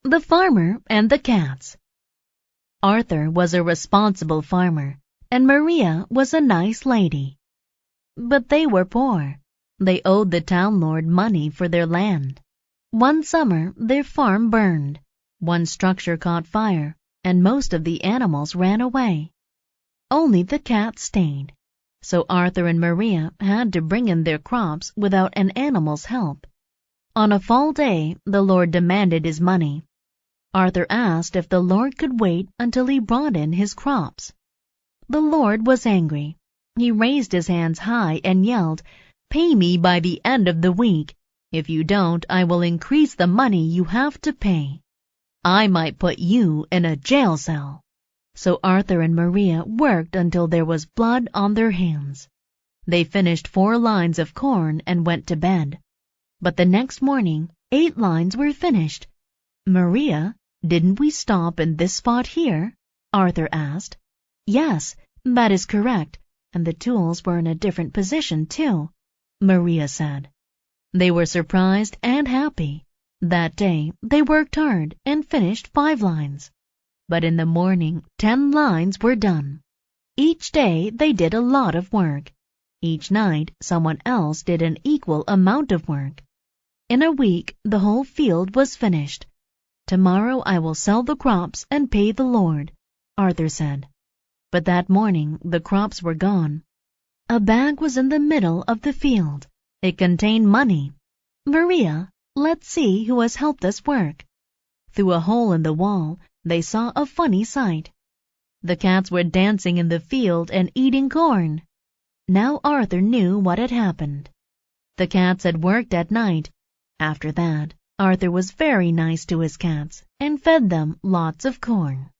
The Farmer and the Cats. Arthur was a responsible farmer, and Maria was a nice lady. But they were poor. They owed the town lord money for their land. One summer their farm burned, one structure caught fire, and most of the animals ran away. Only the cats stayed. So Arthur and Maria had to bring in their crops without an animal's help. On a fall day the Lord demanded his money. Arthur asked if the Lord could wait until he brought in his crops. The Lord was angry. He raised his hands high and yelled, "Pay me by the end of the week. If you don't, I will increase the money you have to pay. I might put you in a jail cell." So Arthur and Maria worked until there was blood on their hands. They finished 4 lines of corn and went to bed. But the next morning 8 lines were finished. "Maria, didn't we stop in this spot here?" Arthur asked. "Yes, that is correct, and the tools were in a different position too," Maria said. They were surprised and happy. That day they worked hard and finished 5 lines. But in the morning 10 lines were done. Each day they did a lot of work. Each night someone else did an equal amount of work. In a week the whole field was finished. "Tomorrow I will sell the crops and pay the Lord," Arthur said. But that morning the crops were gone. A bag was in the middle of the field. It contained money. "Maria, let's see who has helped us work." Through a hole in the wall they saw a funny sight. The cats were dancing in the field and eating corn. Now Arthur knew what had happened. The cats had worked at night. After that, Arthur was very nice to his cats and fed them lots of corn.